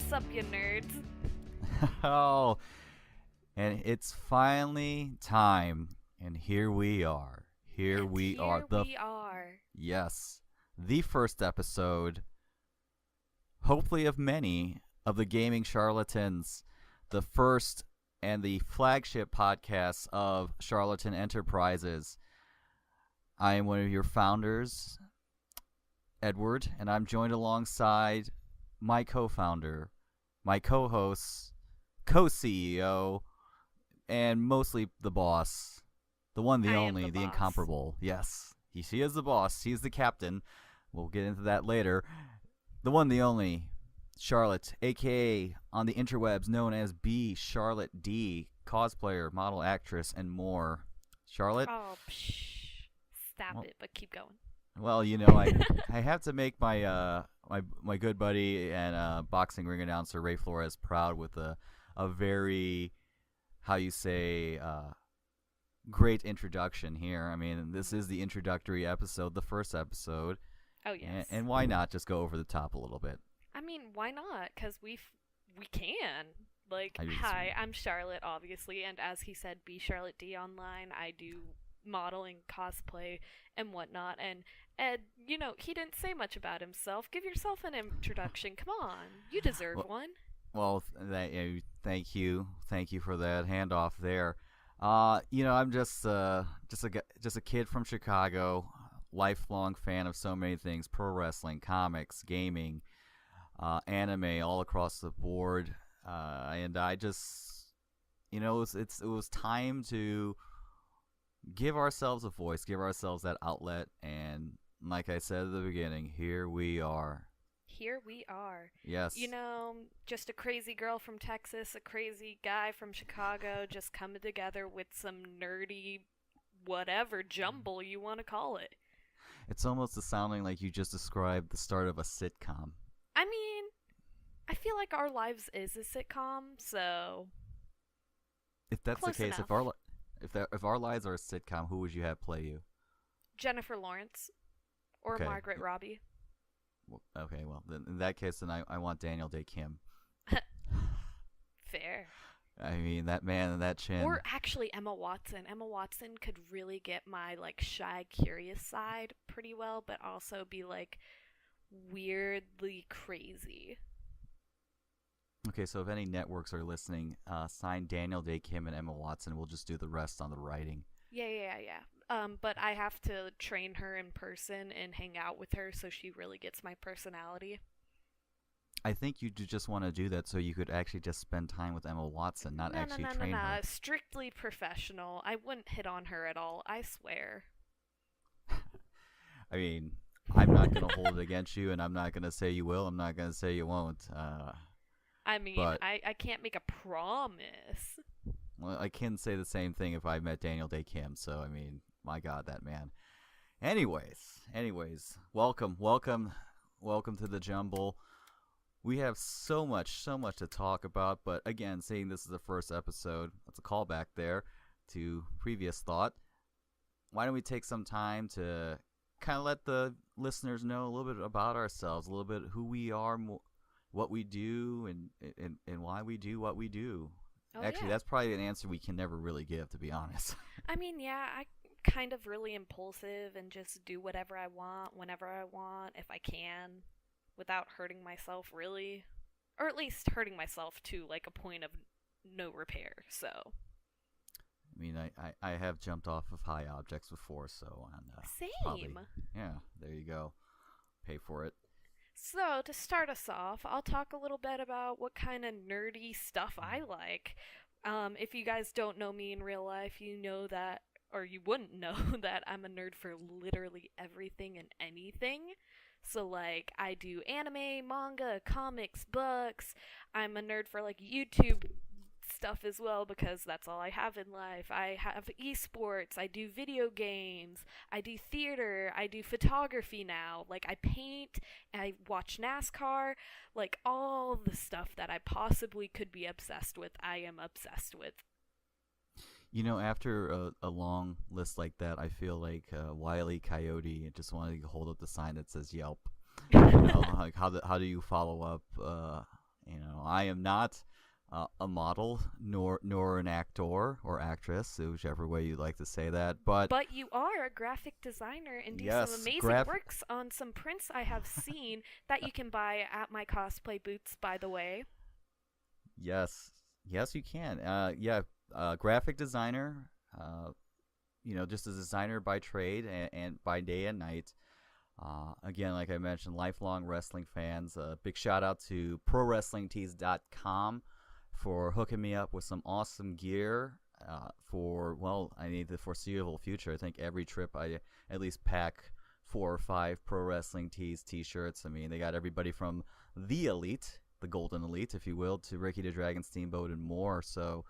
Sup, you nerds? Oh, and it's finally time. And here we are. Here And we are. here we are. Yes, the first episode, hopefully of many, of the Gaming Charlatans, the first and the flagship podcast of Charlatan Enterprises. I am one of your founders, Edward, and I'm joined alongside my co-founder, my co-host, co-CEO, and mostly the boss, the one, the I am only, the the boss. incomparable. Yes, he is the boss. He's the captain. We'll get into that later. The one, the only, Charlotte, aka on the interwebs known as B. Charlotte D, cosplayer, model, actress, and more. Charlotte. Oh, psh. Stop Well, it, but keep going. well, you know, I have to make my good buddy and boxing ring announcer Ray Flores proud with a very, how you say, great introduction here. I mean, this is the introductory episode, the first episode. Oh, yes. And why not just go over the top a little bit? I mean, why not? Because we can. Like, I do hi, this- I'm Charlotte, obviously, and as he said, be Charlotte D online. I do modeling, cosplay, and whatnot. And Ed, you know, he didn't say much about himself. Give yourself an introduction. Come on, you deserve Well, one. Well, thank you for that handoff there. I'm just a kid from Chicago, lifelong fan of so many things: pro wrestling, comics, gaming, anime, all across the board. And I just, it was time to give ourselves a voice, give ourselves that outlet, and like I said at the beginning, here we are. Here we are. Yes. You know, just a crazy girl from Texas, a crazy guy from Chicago, just coming together with some nerdy, whatever jumble you want to call it. It's almost sounding like you just described the start of a sitcom. I mean, I feel like our lives is a sitcom, so If that's close the case, enough. if our lives are a sitcom, who would you have play you? Jennifer Lawrence or Okay. Margaret Robbie. Okay, well, then in that case, then I want Daniel Day Kim. Fair. I mean, that man and that chin. Or actually Emma Watson. Emma Watson could really get my like shy curious side pretty well, but also be like weirdly crazy. Okay, so if any networks are listening, sign Daniel Day Kim and Emma Watson. We'll just do the rest on the writing. Yeah. But I have to train her in person and hang out with her so she really gets my personality. I think you just want to do that so you could actually just spend time with Emma Watson, not actually No. train her. Strictly professional. I wouldn't hit on her at all. I swear. I mean, I'm not going to hold it against you, and I'm not going to say you will. I'm not going to say you won't. I mean, But- I can't make a promise. Well, I can say the same thing if I met Daniel Day Kim. So, I mean, my God, that man. Anyways, welcome to the jumble. We have so much to talk about, but again, seeing this is the first episode, that's a callback there to previous thought. Why don't we take some time to kind of let the listeners know a little bit about ourselves, a little bit who we are, what we do, and why we do what we do. Oh, Actually, yeah. that's probably an answer we can never really give, to be honest. I mean, yeah, I kind of really impulsive and just do whatever I want, whenever I want, if I can, without hurting myself really. Or at least hurting myself to like a point of no repair, so. I mean, I have jumped off of high objects before, so Same! probably, yeah, there you go. Pay for it. So, to start us off, I'll talk a little bit about what kind of nerdy stuff I like. If you guys don't know me in real life, you know that, or you wouldn't know that I'm a nerd for literally everything and anything. So, like, I do anime, manga, comics, books. I'm a nerd for, like, YouTube stuff as well because that's all I have in life. I have esports, I do video games, I do theater, I do photography now. Like, I paint, I watch NASCAR, like, all the stuff that I possibly could be obsessed with, I am obsessed with. You know, after a long list like that, I feel like Wile E. Coyote just wanted to hold up the sign that says Yelp. You know, like how do you follow up I am not a model nor an actor or actress, whichever way you like to say that. But But you are a graphic designer and do some yes, amazing works on some prints I have seen that you can buy at my cosplay booths, by the way. yes, you can. Graphic designer. Just a designer by trade and by day and night. Again, like I mentioned, lifelong wrestling fans. Big shout out to ProWrestlingTees.com for hooking me up with some awesome gear I need the foreseeable future. I think every trip I at least pack 4 or 5 Pro Wrestling Tees t-shirts. I mean, they got everybody from the Elite, the Golden Elite, if you will, to Ricky the Dragon Steamboat and more. So,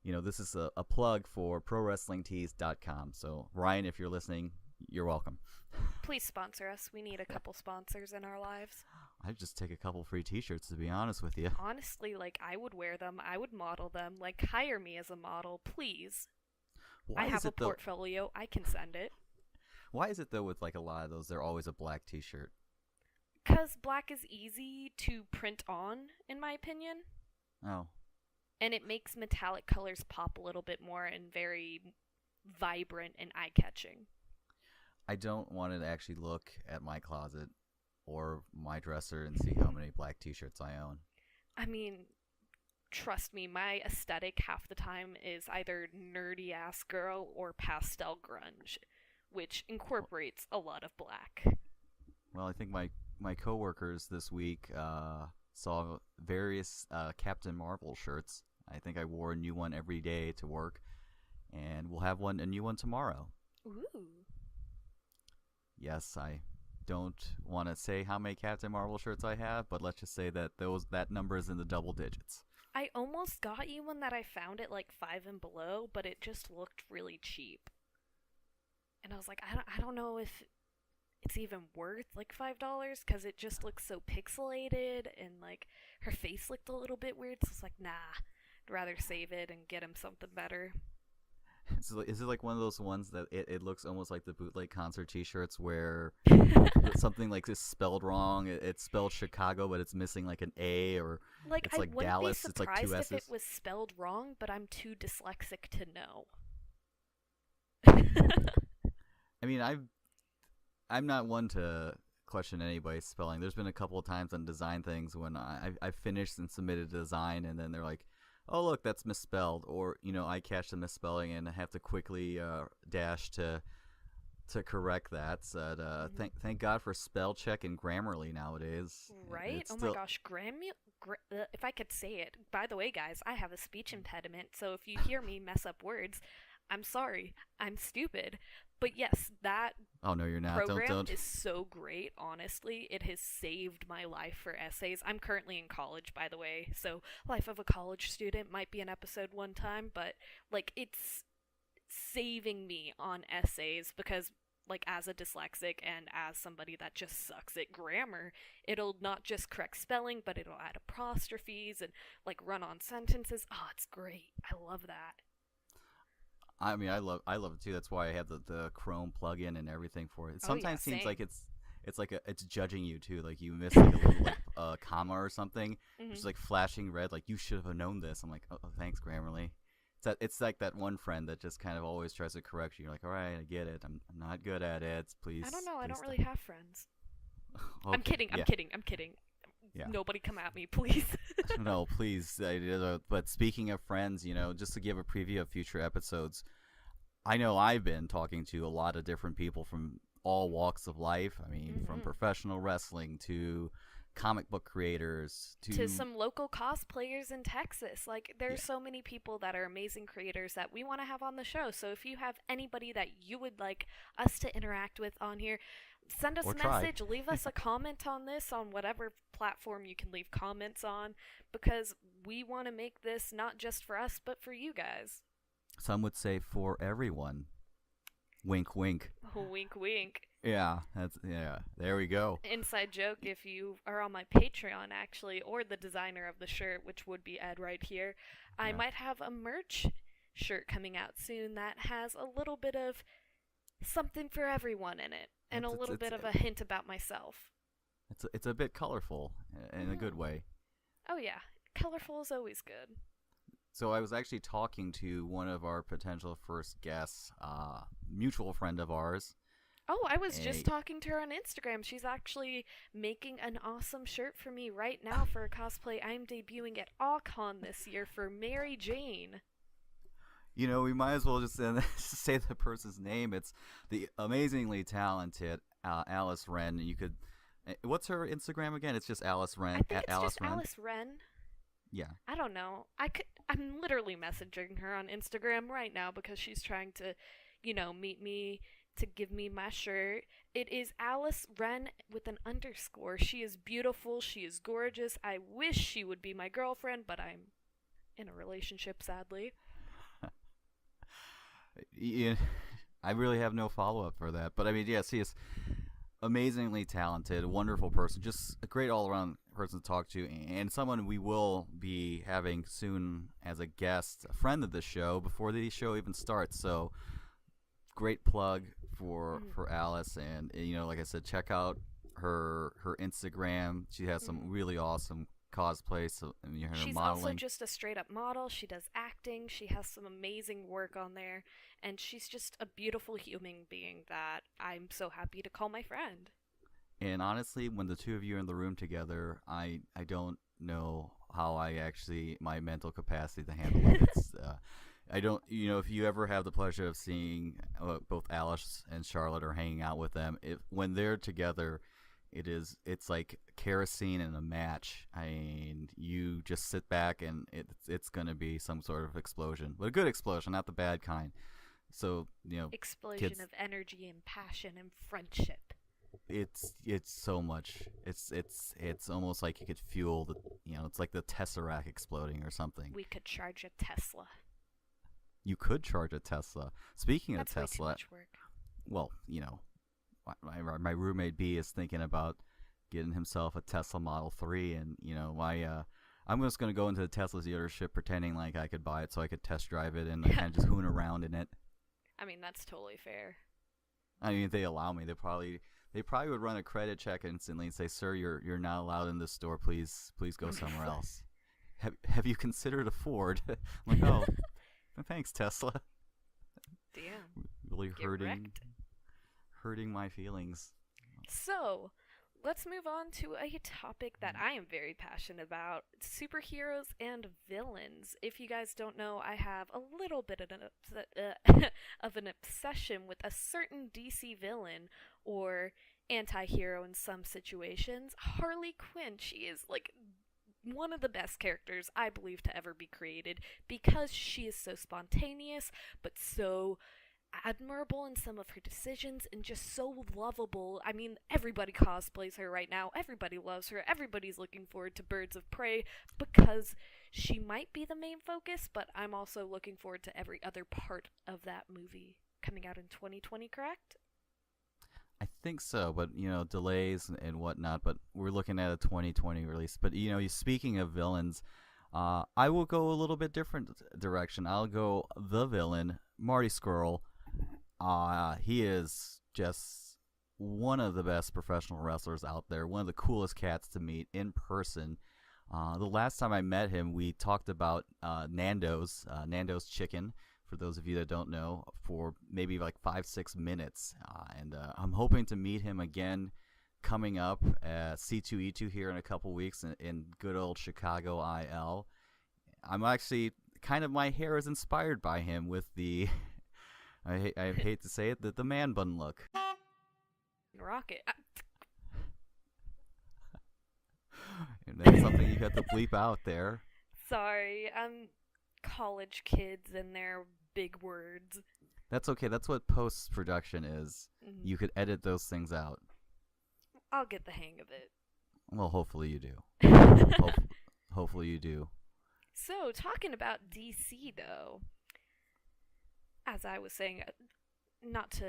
this is a plug for ProWrestlingTees.com. So, Ryan, if you're listening, you're welcome. Please sponsor us. We need a couple sponsors in our lives. I'd just take a couple free t-shirts, to be honest with you. Honestly, I would wear them. I would model them. Hire me as a model, please. Why I have is a it though? portfolio. I can send it. Why is it though with a lot of those they're always a black t-shirt? Because black is easy to print on, in my opinion. Oh. And it makes metallic colors pop a little bit more and very vibrant and eye-catching. I don't want to actually look at my closet or my dresser and see how many black t-shirts I own. I mean, trust me, my aesthetic half the time is either nerdy-ass girl or pastel grunge, which incorporates a lot of black. Well, I think my coworkers this week saw various Captain Marvel shirts. I think I wore a new one every day to work, and we'll have a new one tomorrow. Ooh. Yes, I don't want to say how many Captain Marvel shirts I have, but let's just say that that number is in the double digits. I almost got you one that I found at 5 and below, but it just looked really cheap. And I was like, I don't know if it's even worth $5 because it just looks so pixelated and her face looked a little bit weird. So it's nah, I'd rather save it and get him something better. So is it one of those ones that it looks almost like the bootleg concert t-shirts where something is spelled wrong? It's spelled Chicago, but it's missing an A, or it's I wouldn't Dallas, be it's surprised 2 if S's. it was spelled wrong, but I'm too dyslexic to know. I mean, I'm not one to question anybody's spelling. There's been a couple of times on design things when I finished and submitted a design, and then they're like, oh, look, that's misspelled. Or, I catch the misspelling and I have to quickly dash to correct that. So, thank God for spell check and Grammarly nowadays. Right? Oh my gosh, if I could say it. By the way, guys, I have a speech impediment, so if you hear me mess up words, I'm sorry. I'm stupid. But yes, that oh no, you're not. program Don't. is so great, honestly. It has saved my life for essays. I'm currently in college, by the way, so life of a college student might be an episode one time, but it's saving me on essays because as a dyslexic and as somebody that just sucks at grammar, it'll not just correct spelling, but it'll add apostrophes and run on sentences. Oh, it's great. I love that. I mean, I love it too. That's why I have the Chrome plugin and everything for it. It sometimes seems same. like it's judging you too. You miss a little comma or something. Mm-hmm. It's flashing red. You should have known this. I'm like, oh, thanks, Grammarly. It's like that one friend that just kind of always tries to correct you. You're like, all right, I get it. I'm not good at it. Please. I don't know. I don't stop. really have friends. Okay, I'm kidding. yeah. I'm kidding. Yeah. Nobody come at me, please. No, please. But speaking of friends, just to give a preview of future episodes, I know I've been talking to a lot of different people from all walks of life. I mean, from professional wrestling to comic book creators to some local cosplayers in Texas. There's so many people that are amazing creators that we want to have on the show. So if you have anybody that you would like us to interact with on here, send us a message, leave us a comment on this on whatever platform you can leave comments on, because we want to make this not just for us, but for you guys. Some would say for everyone. Wink, wink. Wink, wink. Yeah, there we go. Inside joke, if you are on my Patreon, actually, or the designer of the shirt, which would be Ed right here, I might have a merch shirt coming out soon that has a little bit of something for everyone in it, and a little bit of a hint about myself. It's a bit colorful in a good way. Oh, yeah. Colorful is always good. So I was actually talking to one of our potential first guests, mutual friend of ours. Oh, I was just A, talking to her on Instagram. She's actually making an awesome shirt for me right now for a cosplay I'm debuting at AwCon this year for Mary Jane. we might as well just say the person's name. It's the amazingly talented Alice Wren. You could, what's her Instagram again? It's just Alice I Wren think at it's Alice just Wren. Alice Wren. Yeah. I don't know. I'm literally messaging her on Instagram right now because she's trying to, meet me to give me my shirt. It is Alice Wren with an underscore. She is beautiful. She is gorgeous. I wish she would be my girlfriend, but I'm in a relationship, sadly. Yeah, I really have no follow up for that. But I mean, yes, he is amazingly talented, wonderful person, just a great all around person to talk to, and someone we will be having soon as a guest, a friend of the show before the show even starts. So great plug for Alice, and like I said, check out her Instagram. She has some really awesome cosplay. So her She's also modeling. just a straight up model. She does acting. She has some amazing work on there. And she's just a beautiful human being that I'm so happy to call my friend. And honestly, when the two of you are in the room together, I don't know how I actually my mental capacity to handle it. It's I don't if you ever have the pleasure of seeing both Alice and Charlotte or hanging out with them, when they're together, it's like kerosene in a match. I mean, you just sit back and it's gonna be some sort of explosion, but a good explosion, not the bad kind. So Explosion kids, of energy and passion and friendship. it's so much. It's almost like you could fuel the it's like the Tesseract exploding or something. We could charge a Tesla. You could charge a Tesla. Speaking of That's way too Tesla, much work. well, my roommate B is thinking about getting himself a Tesla Model 3, and I'm just gonna go into the Tesla dealership pretending like I could buy it so I could test drive it and kind of just hoon around in it. I mean, that's totally fair. I mean, if they allow me, they probably would run a credit check instantly and say, "Sir, you're not allowed in this store. Please go somewhere else." Have you considered a Ford? I'm like, oh, thanks, Tesla. Damn. Really Get wrecked. hurting my feelings. So, let's move on to a topic that I am very passionate about superheroes and villains. If you guys don't know, I have a little bit of of an obsession with a certain DC villain or anti hero in some situations. Harley Quinn, she is like one of the best characters I believe to ever be created because she is so spontaneous but so admirable in some of her decisions and just so lovable. I mean, everybody cosplays her right now. Everybody loves her. Everybody's looking forward to Birds of Prey because she might be the main focus, but I'm also looking forward to every other part of that movie coming out in 2020, correct? I think so, but delays and whatnot. But we're looking at a 2020 release. But speaking of villains, I will go a little bit different direction. I'll go the villain, Marty Skrull. He is just one of the best professional wrestlers out there. One of the coolest cats to meet in person. The last time I met him, we talked about Nando's Chicken. For those of you that don't know, for maybe like 5-6 minutes, and I'm hoping to meet him again coming up at C2E2 here in a couple weeks in good old Chicago IL. I'm actually my hair is inspired by him with the I hate to say it, the man bun look. Rocket. And that's something you got to bleep out there. Sorry, I'm college kids and their big words. That's okay. That's what post-production is. Mm-hmm. You could edit those things out. I'll get the hang of it. Well, hopefully you do. Hopefully you do. So, talking about DC, though, as I was saying, not to,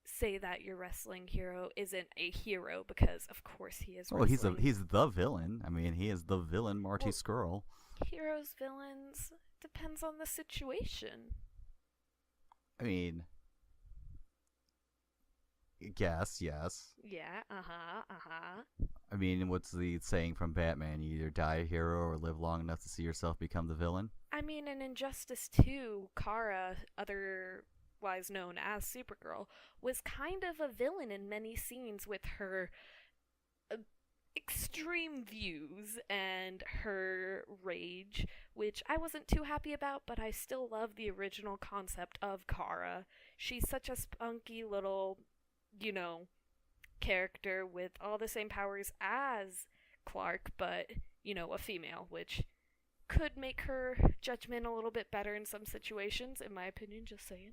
say that your wrestling hero isn't a hero, because of course he is wrestling. Oh, he's the villain. I mean, he is the villain, Marty Skrull. Heroes, villains, depends on the situation. I mean, guess, yes. Yeah, uh-huh, uh-huh. I mean, what's the saying from Batman? You either die a hero or live long enough to see yourself become the villain. I mean, in Injustice 2, Kara, otherwise known as Supergirl, was kind of a villain in many scenes with her uh, extreme views and her rage, which I wasn't too happy about, but I still love the original concept of Kara. She's such a spunky little, you know, character with all the same powers as Clark, but, a female, which could make her judgment a little bit better in some situations, in my opinion, just saying.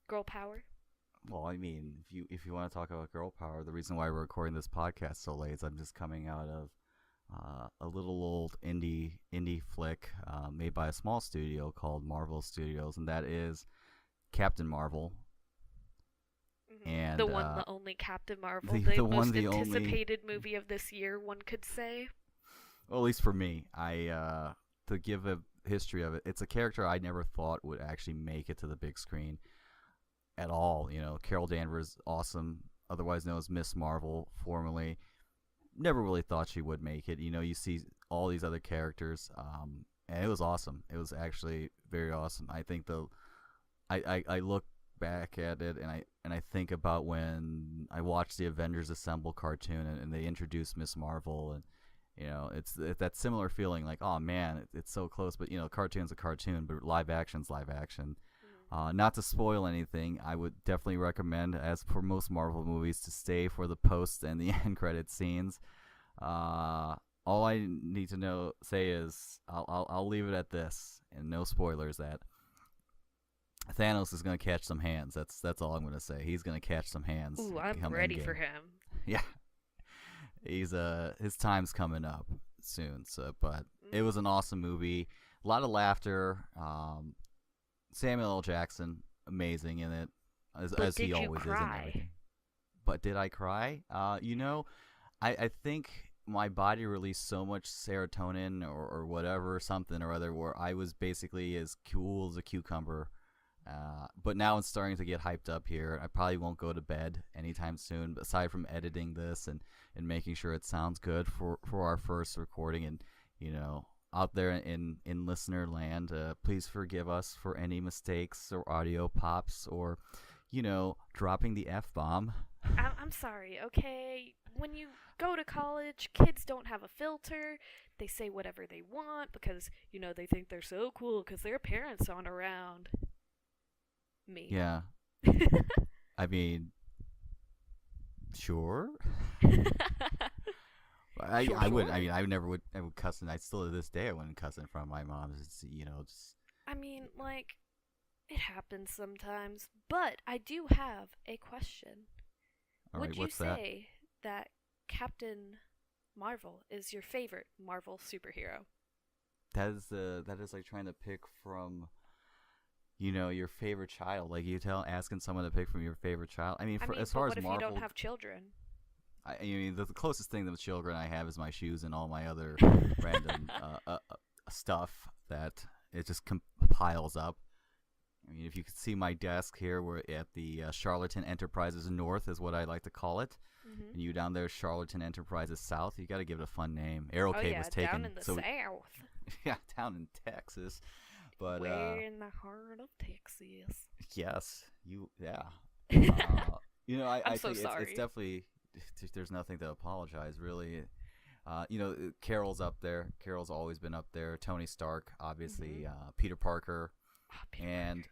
Girl power. Well, I mean, if you want to talk about girl power, the reason why we're recording this podcast so late is I'm just coming out of a little old indie flick made by a small studio called Marvel Studios, and that is Captain Marvel. And The one, the only Captain Marvel, the most the anticipated movie of this year, one could say. Well, at least for me, to give a history of it, it's a character I never thought would actually make it to the big screen at all. Carol Danvers, awesome, otherwise known as Miss Marvel, formerly. Never really thought she would make it. You see all these other characters, and it was awesome. It was actually very awesome. I think I look back at it and I think about when I watched the Avengers Assemble cartoon and they introduced Miss Marvel, and it's that similar feeling like, oh man, it's so close, but cartoon's a cartoon, but live action's live action. Not to spoil anything, I would definitely recommend, as for most Marvel movies, to stay for the post and the end credit scenes. All I need to say is I'll leave it at this, and no spoilers, that Thanos is gonna catch some hands. That's all I'm gonna say. He's gonna catch some hands. Ooh, I'm ready for him. Yeah, he's his time's coming up soon. So, but it was an awesome movie. A lot of laughter. Samuel L. Jackson, amazing in it, as he always is in everything. But did I cry? I think my body released so much serotonin or whatever, something or other, where I was basically as cool as a cucumber. But now it's starting to get hyped up here. I probably won't go to bed anytime soon, aside from editing this and making sure it sounds good for our first recording. And, out there in listener land, please forgive us for any mistakes or audio pops or, dropping the F-bomb. I'm sorry, okay? When you go to college, kids don't have a filter. They say whatever they want because, they think they're so cool because their parents aren't around. Me. Yeah. I mean, sure. I would. I mean, I never would. I would cuss, and I still to this day I wouldn't cuss in front of my mom. It's, just. I mean, it happens sometimes. But I do have a question. All right, would what's you say that Captain Marvel is your favorite Marvel superhero? That is like trying to pick from, your favorite child. Like asking someone to pick from your favorite child. I mean, as far as Marvel, what if you don't have children? I mean, the closest thing to children I have is my shoes and all my other random stuff that it just piles up. I mean, if you could see my desk here, we're at the Charlatan Enterprises North, is what I like to call it. Mm-hmm. And you down there, Charlatan Enterprises South. You got to give it a fun name. Aerocade was taken. Down in the South. Yeah, down in Texas. But way in the heart of Texas. Yes, yeah. I so think sorry. It's definitely. There's nothing to apologize, really. Carol's up there. Carol's always been up there. Tony Stark, obviously. Mm-hmm. Peter Parker. And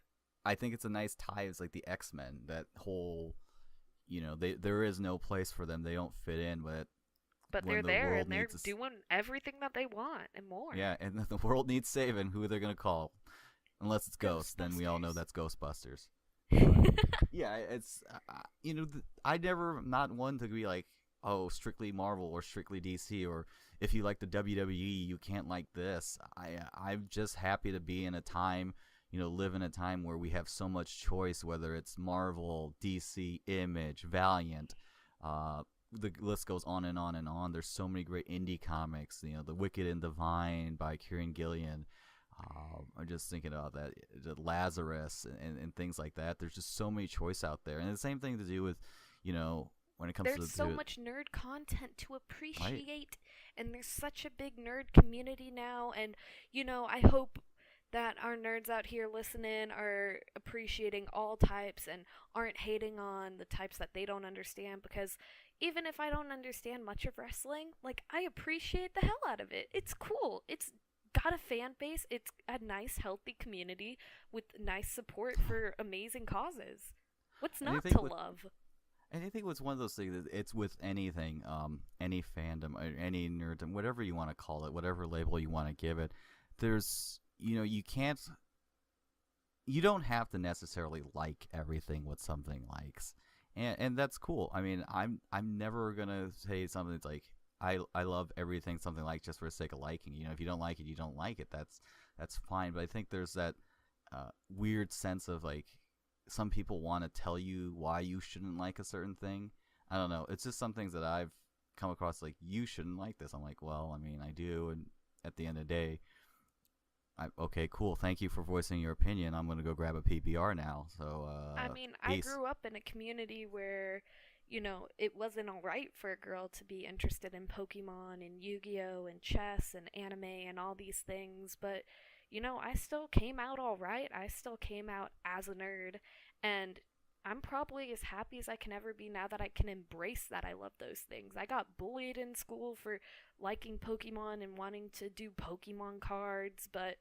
I think it's a nice tie. It's like the X-Men. That whole, there is no place for them. They don't fit in, but they're there and they're doing everything that they want and more. Yeah, and the world needs saving. Who are they going to call? Unless it's Ghosts, then we all know that's Ghostbusters. Yeah, it's I never not one to be like, oh, strictly Marvel or strictly DC, or if you like the WWE, you can't like this. I'm just happy to be in a time, live in a time where we have so much choice, whether it's Marvel, DC, Image, Valiant. The list goes on and on and on. There's so many great indie comics. The Wicked and Divine by Kieran Gillian. I'm just thinking about that, Lazarus and things like that. There's just so many choice out there, and the same thing to do with, when it comes There's so to much nerd content to right. appreciate, and there's such a big nerd community now. And, I hope that our nerds out here listening are appreciating all types and aren't hating on the types that they don't understand, because even if I don't understand much of wrestling, like, I appreciate the hell out of it. It's cool. It's got a fan base. It's a nice, healthy community with nice support for amazing causes. What's And I not think to with love? and I think it's one of those things that it's with anything, any fandom, any nerddom, whatever you want to call it, whatever label you want to give it. There's, you don't have to necessarily like everything what something likes, and that's cool. I mean, I'm never gonna say something that's like I love everything something like just for the sake of liking. If you don't like it, you don't like it. That's fine. But I think there's that weird sense of like some people want to tell you why you shouldn't like a certain thing. I don't know. It's just some things that I've come across like you shouldn't like this. I'm like, well, I mean, I do, and at the end of the day, okay, cool. Thank you for voicing your opinion. I'm gonna go grab a PBR now. So, I mean, I peace. grew up in a community where, it wasn't alright for a girl to be interested in Pokemon and Yu Gi Oh! And chess and anime and all these things, but, I still came out alright. I still came out as a nerd, and I'm probably as happy as I can ever be now that I can embrace that I love those things. I got bullied in school for liking Pokemon and wanting to do Pokemon cards, but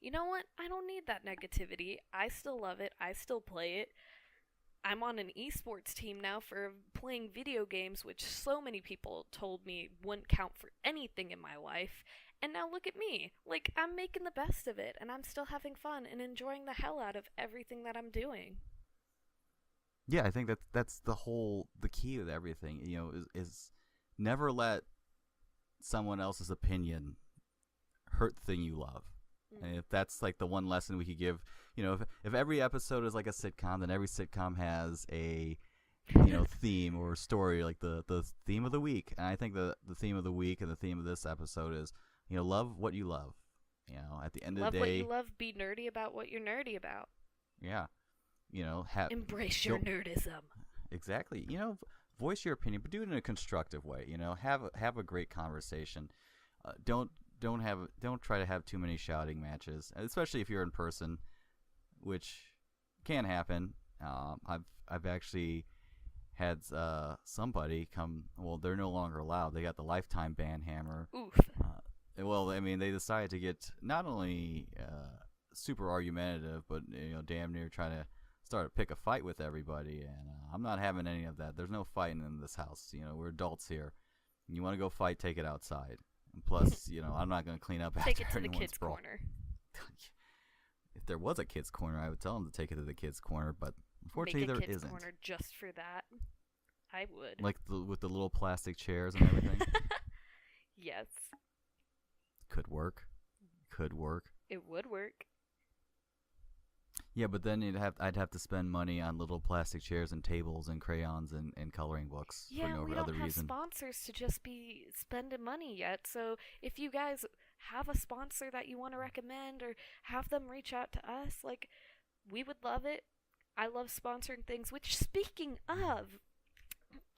you know what? I don't need that negativity. I still love it. I still play it. I'm on an esports team now for playing video games, which so many people told me wouldn't count for anything in my life. And now look at me. Like, I'm making the best of it, and I'm still having fun and enjoying the hell out of everything that I'm doing. Yeah, I think that's the key with everything. Is never let someone else's opinion hurt the thing you love. And Mm. if that's like the one lesson we could give, if every episode is like a sitcom, then every sitcom has a theme or story, like the theme of the week. And I think the theme of the week and the theme of this episode is, love what you love. At the end of Love the what you day, love, be nerdy about what you're nerdy about. yeah, have Embrace your don't nerdism. exactly, voice your opinion, but do it in a constructive way. Have a great conversation. Don't try to have too many shouting matches, especially if you're in person, which can happen. I've actually had somebody come. Well, they're no longer allowed. They got the lifetime ban hammer. Oof. Well, I mean, they decided to get not only super argumentative, but damn near trying to start to pick a fight with everybody. And I'm not having any of that. There's no fighting in this house. We're adults here. You want to go fight, take it outside. And plus, I'm not going to clean up Take after it to the anyone's kids' brawl. corner. If there was a kids' corner, I would tell them to take it to the kids' corner, but Make unfortunately, a there kids' isn't. corner just for that. I would. Like with the little plastic chairs and everything. Yes, Could work. Could work. it would work. Yeah, but then I'd have to spend money on little plastic chairs and tables and crayons and coloring books Yeah, for we no other don't have reason. sponsors to just be spending money yet. So if you guys have a sponsor that you want to recommend or have them reach out to us, like, we would love it. I love sponsoring things, which, speaking of,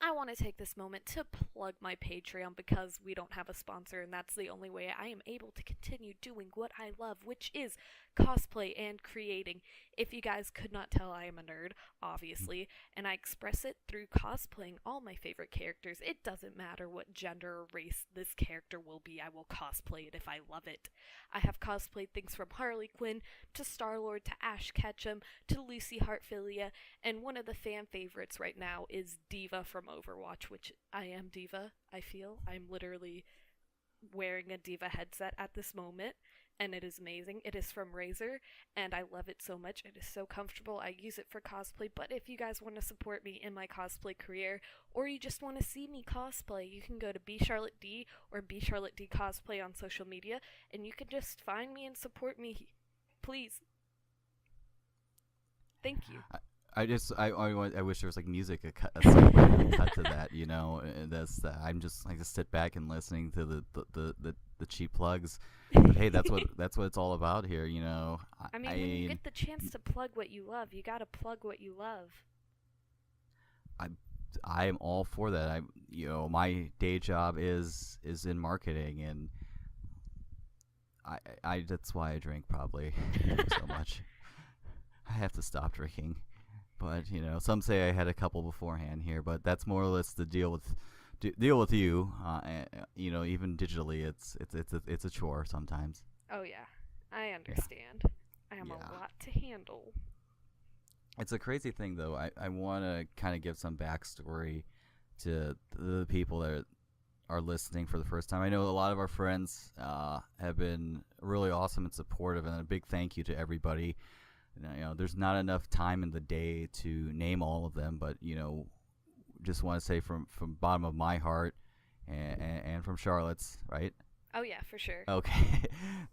I want to take this moment to plug my Patreon because we don't have a sponsor, and that's the only way I am able to continue doing what I love, which is cosplay and creating. If you guys could not tell, I am a nerd, obviously, and I express it through cosplaying all my favorite characters. It doesn't matter what gender or race this character will be, I will cosplay it if I love it. I have cosplayed things from Harley Quinn to Star-Lord to Ash Ketchum to Lucy Heartfilia, and one of the fan favorites right now is Diva from Overwatch, which I am Diva, I feel. I'm literally wearing a Diva headset at this moment, and it is amazing. It is from Razer, and I love it so much. It is so comfortable. I use it for cosplay, but if you guys want to support me in my cosplay career, or you just want to see me cosplay, you can go to BCharlotteD or BCharlotteD Cosplay on social media, and you can just find me and support me. Please. Thank you. I wish there was like music a segue cut to that, and I'm just like to sit back and listening to the cheap plugs. But hey, that's what it's all about here, I mean, when you get the chance to plug what you love, you gotta plug what you love. I am all for that. My day job is in marketing, and I that's why I drink probably so much. I have to stop drinking, but some say I had a couple beforehand here, but that's more or less the deal with you. Even digitally, it's a chore sometimes. Oh yeah, I understand. I am a lot to handle. It's a crazy thing, though. I want to kind of give some backstory to the people that are listening for the first time. I know a lot of our friends have been really awesome and supportive, and a big thank you to everybody. There's not enough time in the day to name all of them, but just want to say from bottom of my heart and from Charlotte's, right? Oh yeah, for sure. Okay,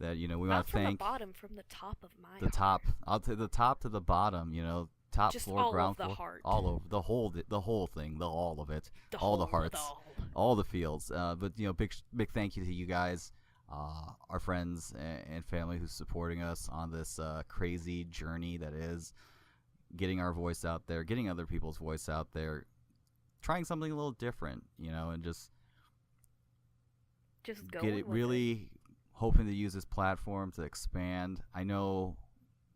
that we want to thank. Not from the bottom, from the top of my heart. Top. I'll say the top to the bottom. Top just floor, all ground of the floor, heart. all over the whole thing, all of it, all the hearts, all the fields. But big thank you to you guys, our friends and family who's supporting us on this crazy journey that is getting our voice out there, getting other people's voice out there, trying something a little different, and just going with really hoping to use this platform to expand. I know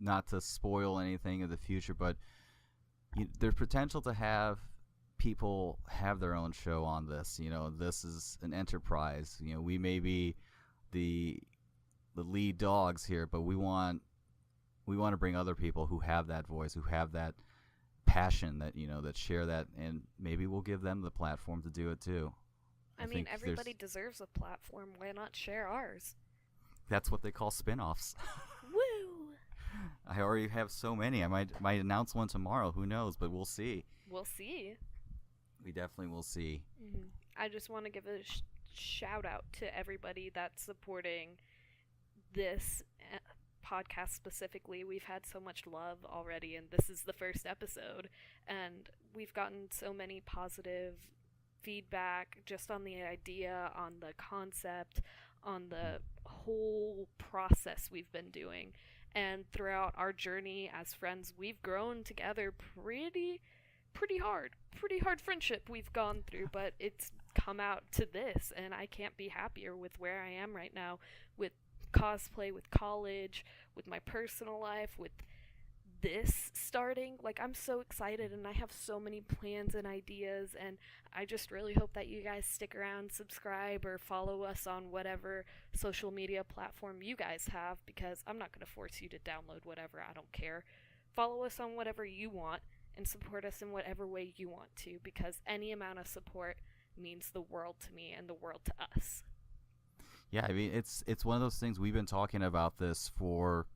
not to spoil anything in the future, but there's potential to have people have their own show on this. This is an enterprise. We may be the lead dogs here, but we want to bring other people who have that voice, who have that passion, that that share that, and maybe we'll give them the platform to do it too. I mean, everybody deserves a platform. Why not share ours? That's what they call spin-offs. Woo! I already have so many. I might announce one tomorrow. Who knows? But we'll see. We'll see. We definitely will see. Mm-hmm. I just want to give a shout out to everybody that's supporting this podcast specifically. We've had so much love already, and this is the first episode, and we've gotten so many positive feedback just on the idea, on the concept, on the whole process we've been doing. And throughout our journey as friends, we've grown together pretty hard friendship we've gone through, but it's come out to this, and I can't be happier with where I am right now, with cosplay, with college, with my personal life, with this starting. Like, I'm so excited, and I have so many plans and ideas, and I just really hope that you guys stick around, subscribe, or follow us on whatever social media platform you guys have, because I'm not going to force you to download whatever. I don't care. Follow us on whatever you want, and support us in whatever way you want to, because any amount of support means the world to me and the world to us. Yeah, I mean, it's one of those things. We've been talking about this for,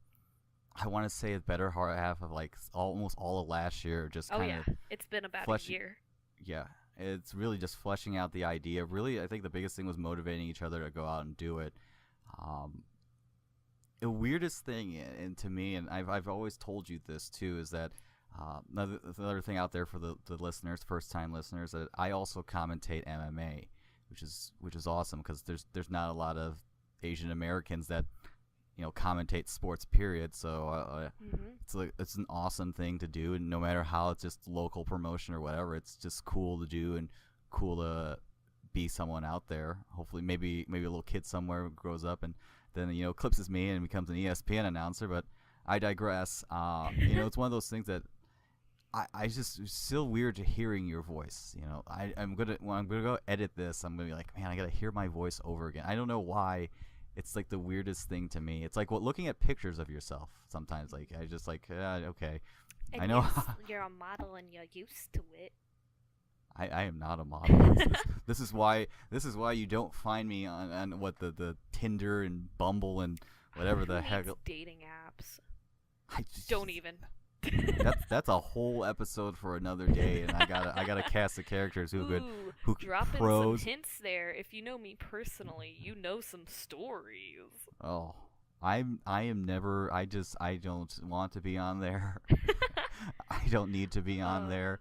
I want to say, the better half of almost all of last year. Just kind of it's been about a year. Yeah, it's really just fleshing out the idea. Really, I think the biggest thing was motivating each other to go out and do it. The weirdest thing, and to me, and I've always told you this too, is that another thing out there for the listeners, first time listeners, that I also commentate MMA, which is awesome, because there's not a lot of Asian Americans that commentate sports, period. So it's an awesome thing to do, and no matter how it's just local promotion or whatever, it's just cool to do and cool to be someone out there. Hopefully, maybe a little kid somewhere grows up and then eclipses me and becomes an ESPN announcer. But I digress. It's one of those things that I just, it's still weird to hearing your voice. I'm gonna go edit this. I'm gonna be like, man, I gotta hear my voice over again. I don't know why. It's like the weirdest thing to me. It's like looking at pictures of yourself sometimes. Like, I just okay. And I know you're a model and you're used to it. I am not a model. This is why you don't find me on what the Tinder and Bumble and whatever the heck. Dating apps. Don't even. That's a whole episode for another day, and I gotta cast the characters who dropping pros. some hints there. If you know me personally, you know some stories. Oh, I am never. I don't want to be on there. I don't need to be on there.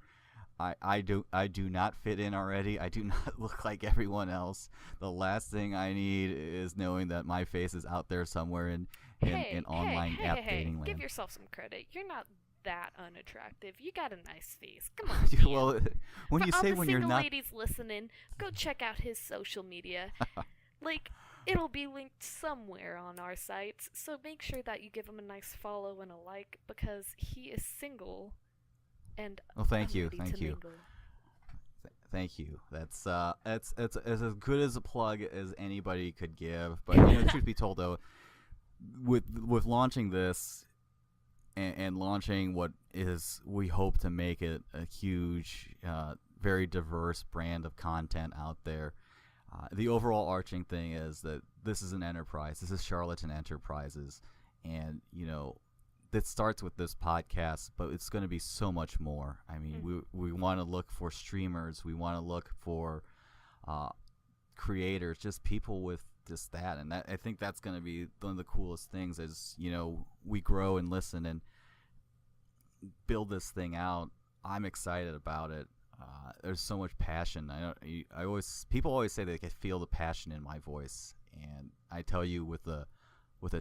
I do not fit in already. I do not look like everyone else. The last thing I need is knowing that my face is out there somewhere in online app dating land. Give yourself some credit. You're not that unattractive. You got a nice face. Come on, man. Well, when For you all say the when you're single not, ladies listening, go check out his social media. Like, it'll be linked somewhere on our sites, so make sure that you give him a nice follow and a like because he is single and well, thank I'm you, ready thank to you. mingle. Thank you. That's as good as a plug as anybody could give. But truth be told, though, with launching this and launching what is we hope to make it a huge, very diverse brand of content out there. The overall arching thing is that this is an enterprise. This is Charlatan Enterprises, and that starts with this podcast, but it's going to be so much more. I mean, we want to look for streamers. We want to look for creators, just people with just that. And I think that's going to be one of the coolest things as, we grow and listen and build this thing out. I'm excited about it. There's so much passion. People always say they can feel the passion in my voice. And I tell you with a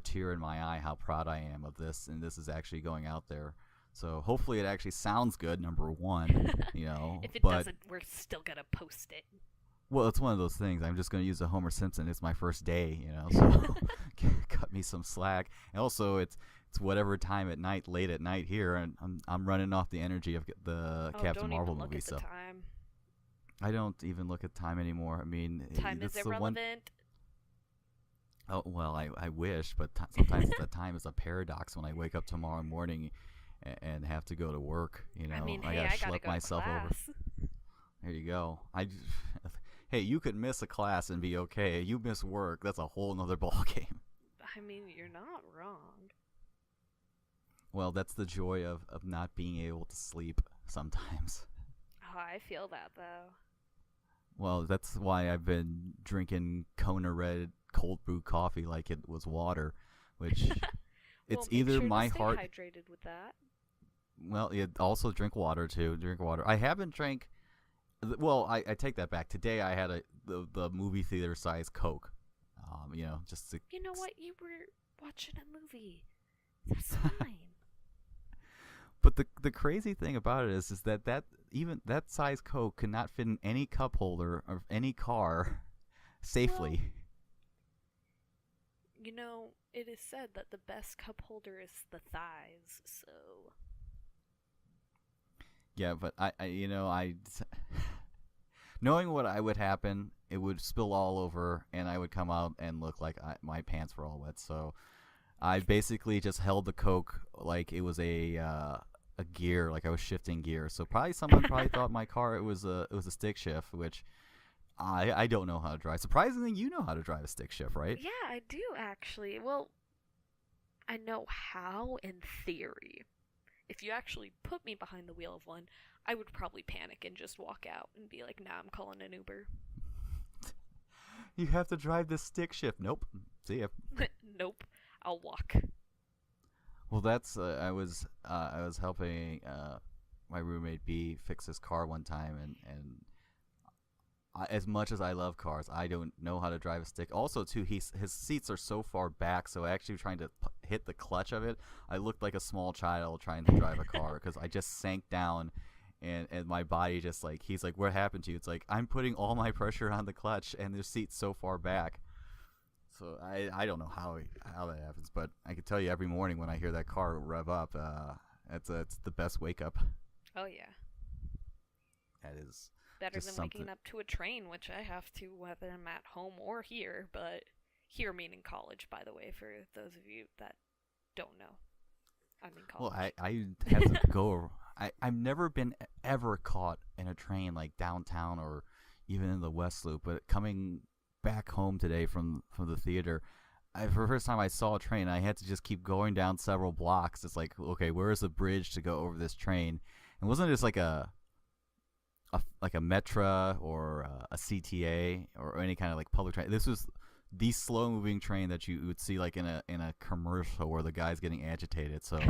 tear in my eye how proud I am of this, and this is actually going out there. So hopefully it actually sounds good, number one, If it but, doesn't, we're still gonna post it. well, it's one of those things. I'm just going to use a Homer Simpson. It's my first day, so cut me some slack. And also, it's whatever time at night, late at night here, and I'm running off the energy of the Captain Marvel movie. So time. I don't even look at time anymore. I mean, Time is irrelevant. Oh, well, I wish, but sometimes the time is a paradox when I wake up tomorrow morning and have to go to work. I mean, I hey, gotta I gotta schlep go myself to over. class. There you go. Hey, you could miss a class and be okay. You miss work, that's a whole nother ballgame. I mean, you're not wrong. Well, that's the joy of not being able to sleep sometimes. Oh, I feel that, though. Well, that's why I've been drinking Kona Red cold brew coffee like it was water, which it's make either sure my to stay heart. hydrated with that. Well, also drink water too. Drink water. I haven't drank. Well, I take that back. Today I had the movie theater size Coke. Just to. You know what? You were watching a movie. That's fine. But the crazy thing about it is that even that size Coke cannot fit in any cup holder of any car safely. Well, it is said that the best cup holder is the thighs, so. Yeah, but I knowing what would happen, it would spill all over, and I would come out and look like my pants were all wet. So I basically just held the Coke like it was a gear, like I was shifting gear. So someone thought my car it was a stick shift, which I don't know how to drive. Surprisingly, you know how to drive a stick shift, right? Yeah, I do actually. Well, I know how in theory. If you actually put me behind the wheel of one, I would probably panic and just walk out and be like, nah, I'm calling an Uber. You have to drive the stick shift. Nope. See ya. Nope. I'll walk. Well, that's I was helping my roommate B fix his car one time, and as much as I love cars, I don't know how to drive a stick. Also, too, his seats are so far back, so actually trying to hit the clutch of it, I looked like a small child trying to drive a car because I just sank down, and my body just like, he's like, what happened to you? It's like, I'm putting all my pressure on the clutch, and the seat's so far back. So I don't know how that happens, but I can tell you every morning when I hear that car rev up, it's the best wake up. Oh, yeah. That is better just than something. waking up to a train, which I have to whether I'm at home or here, but here meaning college, by the way, for those of you that don't know. I'm in college. Well, I had to go. I've never been ever caught in a train like downtown or even in the West Loop, but coming back home today from the theater, for the first time I saw a train, I had to just keep going down several blocks. It's like, okay, where is the bridge to go over this train? And wasn't just like a Metra or a CTA or any kind of like public train. This was the slow moving train that you would see like in a commercial where the guy's getting agitated. So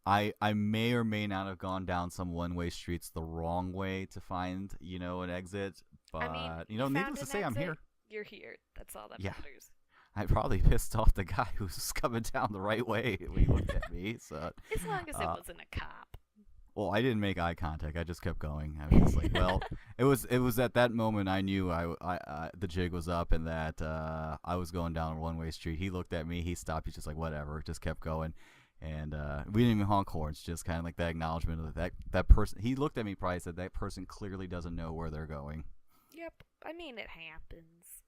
I may or may not have gone down some one-way streets the wrong way to find an exit. But I mean, needless to say, I'm here. You're here. That's all that Yeah. matters. I probably pissed off the guy who was coming down the right way when he looked at me. So, As long as it uh, wasn't a cop. well, I didn't make eye contact. I just kept going. I was just like, well, it was at that moment I knew the jig was up and that I was going down a one-way street. He looked at me. He stopped. He's just like, whatever. Just kept going. And we didn't even honk horns. Just kind of like that acknowledgement of that person. He looked at me. Probably said that person clearly doesn't know where they're going. Yep, I mean, it happens.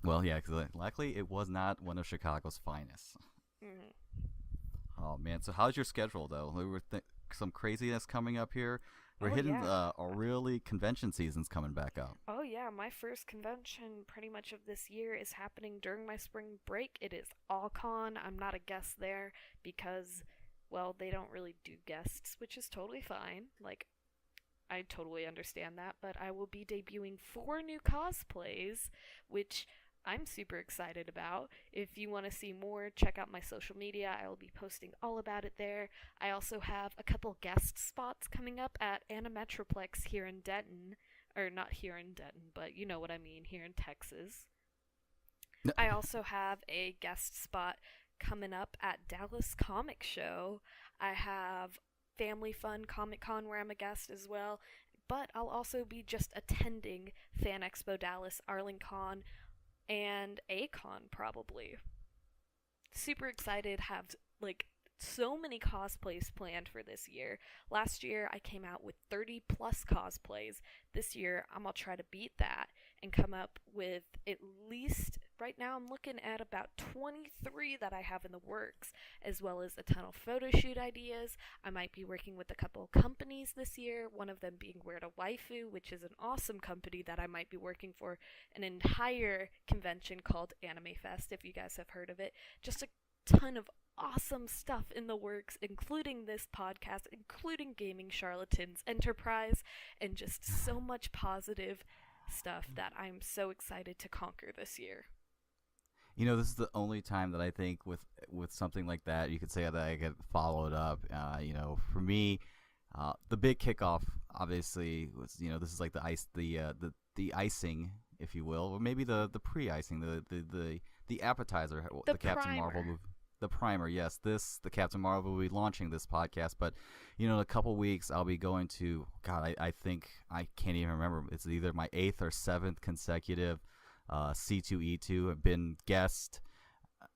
Well, yeah, because luckily it was not one of Chicago's finest. Mm. Oh man, so how's your schedule though? We were some craziness coming up here. We're Oh, hitting yeah. a really convention season's coming back up. Oh, yeah, my first convention pretty much of this year is happening during my spring break. It is AllCon. I'm not a guest there because, well, they don't really do guests, which is totally fine. Like, I totally understand that, but I will be debuting 4 new cosplays, which I'm super excited about. If you want to see more, check out my social media. I will be posting all about it there. I also have a couple guest spots coming up at Animetroplex here in Denton. Or not here in Denton, but you know what I mean, here in Texas. I also have a guest spot coming up at Dallas Comic Show. I have Family Fun Comic Con where I'm a guest as well. But I'll also be just attending Fan Expo Dallas, Arlington, and ACon probably. Super excited, have like so many cosplays planned for this year. Last year I came out with 30 plus cosplays. This year I'm gonna try to beat that and come up with at least, right now I'm looking at about 23 that I have in the works, as well as a ton of photo shoot ideas. I might be working with a couple companies this year, one of them being Where to Waifu, which is an awesome company that I might be working for an entire convention called Anime Fest, if you guys have heard of it. Just a ton of awesome stuff in the works, including this podcast, including Gaming Charlatans Enterprise, and just so much positive stuff that I'm so excited to conquer this year. You know, this is the only time that I think with something like that you could say that I could follow it up. For me, the big kickoff obviously was this is like the icing, if you will, or maybe the pre-icing, the appetizer, The the Captain Marvel primer. movie. The primer, yes. The Captain Marvel will be launching this podcast, but in a couple weeks I'll be going to. God, I think I can't even remember. It's either my 8th or 7th consecutive C2E2. I've been guest.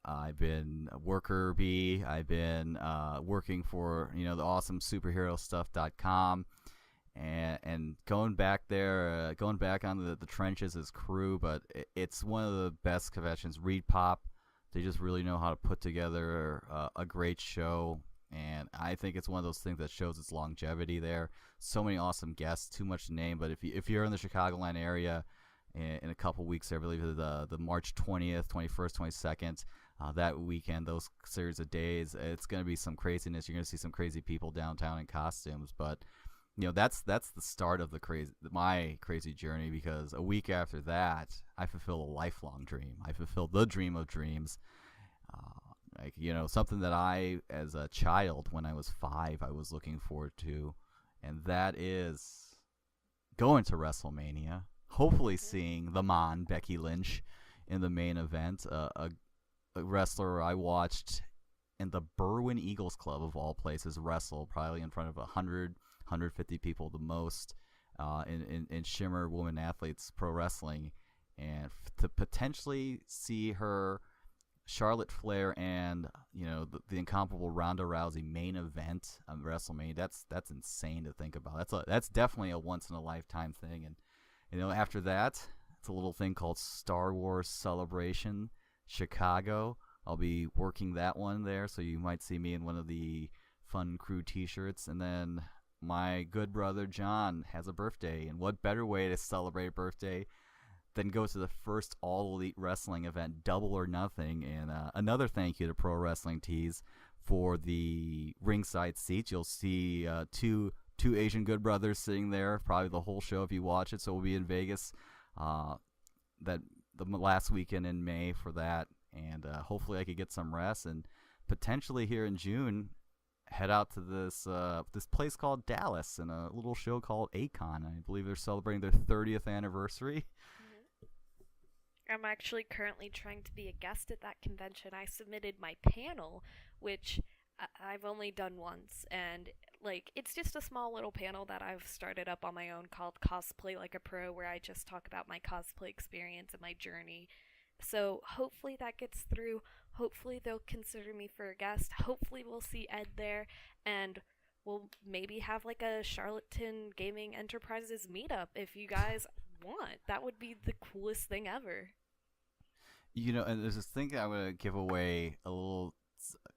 I've been a worker bee. I've been working for the awesome superherostuff.com and going back there, going back on the trenches as crew. But it's one of the best conventions. Read Pop. They just really know how to put together a great show, and I think it's one of those things that shows its longevity there. So many awesome guests, too much to name, but if you're in the Chicagoland area in a couple weeks, I believe the March 20th, 21st, 22nd, that weekend, those series of days, it's going to be some craziness. You're going to see some crazy people downtown in costumes, but that's the start of my crazy journey, because a week after that I fulfill a lifelong dream. I fulfill the dream of dreams. Something that I, as a child when I was 5, I was looking forward to, and that is going to WrestleMania, hopefully seeing the Mon Becky Lynch in the main event, a wrestler I watched in the Berwyn Eagles Club of all places wrestle, probably in front of 150 people the most, in Shimmer Women Athletes Pro Wrestling, and to potentially see her, Charlotte Flair, and the incomparable Ronda Rousey main event on WrestleMania. That's insane to think about. That's definitely a once in a lifetime thing. And after that, it's a little thing called Star Wars Celebration Chicago. I'll be working that one there, so you might see me in one of the Fun Crew T-shirts. And then my good brother John has a birthday, and what better way to celebrate a birthday than go to the first All Elite Wrestling event, Double or Nothing. And another thank you to Pro Wrestling Tees for the ringside seats. You'll see two Asian good brothers sitting there, probably the whole show if you watch it. So we'll be in Vegas that the last weekend in May for that, and hopefully I could get some rest, and potentially here in June head out to this place called Dallas and a little show called Acon. I believe they're celebrating their 30th anniversary. I'm actually currently trying to be a guest at that convention. I submitted my panel, which I've only done once, and like it's just a small little panel that I've started up on my own called Cosplay Like a Pro, where I just talk about my cosplay experience and my journey. So hopefully that gets through. Hopefully they'll consider me for a guest. Hopefully we'll see Ed there, and we'll maybe have like a Charlatan Gaming Enterprises meetup if you guys want. That would be the coolest thing ever. And there's this thing I'm going to give away a little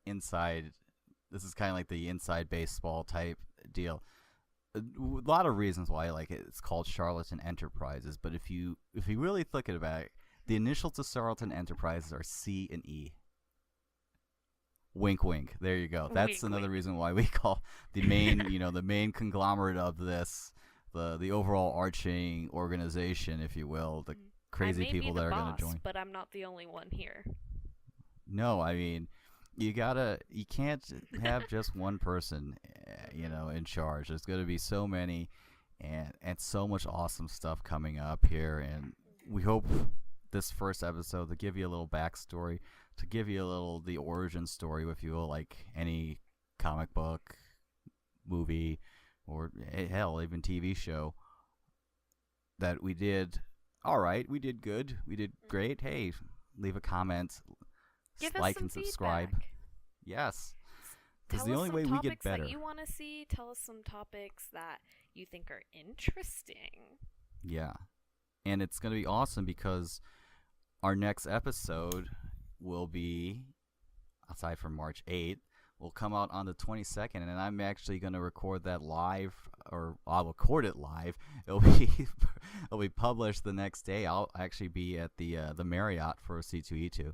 inside. This is kind of like the inside baseball type deal. A lot of reasons why I like it. It's called Charlatan Enterprises, but if you really think about it, the initials to Charlatan Enterprises are C and E. Wink, wink. There you go. That's Wink, another wink. reason why we call the main, the main conglomerate of this, the overall arching organization, if you will, the crazy people that are going to join. But I'm not the only one here. No, I mean, you can't have just one person, in charge. There's going to be so many, and so much awesome stuff coming up here, and we hope this first episode to give you a little backstory, to give you a little the origin story, if you will, like any comic book, movie, or hell, even TV show that we did. All right, we did good, we did great. Hey, leave a comment, Give like us some and subscribe. feedback. Yes, Tell because the us only some way we get topics better. that you want to see. Tell us some topics that you think are interesting. Yeah, and it's gonna be awesome because our next episode will be, aside from March 8th, will come out on the 22nd, and I'm actually going to record that live, or I'll record it live. It'll be published the next day. I'll actually be at the Marriott for C2E2.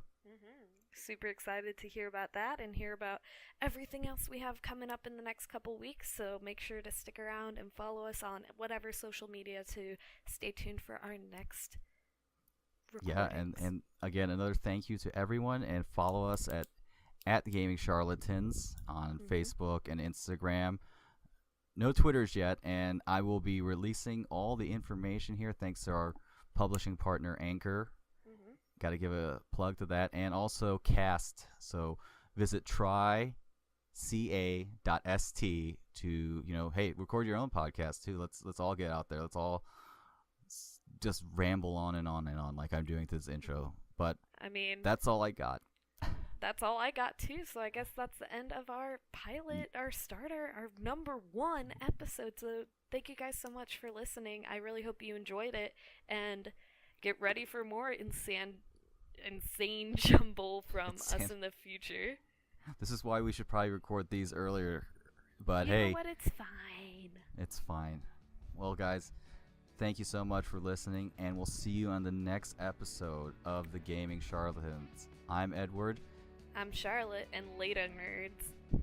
Super excited to hear about that and hear about everything else we have coming up in the next couple weeks. So make sure to stick around and follow us on whatever social media to stay tuned for our next Yeah, recordings. and again, another thank you to everyone, and follow us at Gaming Charlatans on Facebook and Instagram. No Twitters yet, and I will be releasing all the information here thanks to our publishing partner Anchor. Got to give a plug to that, and also Cast. So visit tryca.st to hey, record your own podcast too. Let's all get out there. Let's all just ramble on and on and on like I'm doing to this intro. But I mean, that's all I got. that's all I got too. So I guess that's the end of our pilot, our starter, our number 1 episode. So thank you guys so much for listening. I really hope you enjoyed it, and get ready for more insane jumble from us in the future. This is why we should probably record these earlier. But you hey, know what? It's fine. It's fine. Well, guys, thank you so much for listening, and we'll see you on the next episode of the Gaming Charlatans. I'm Edward. I'm Charlotte, and later, nerds.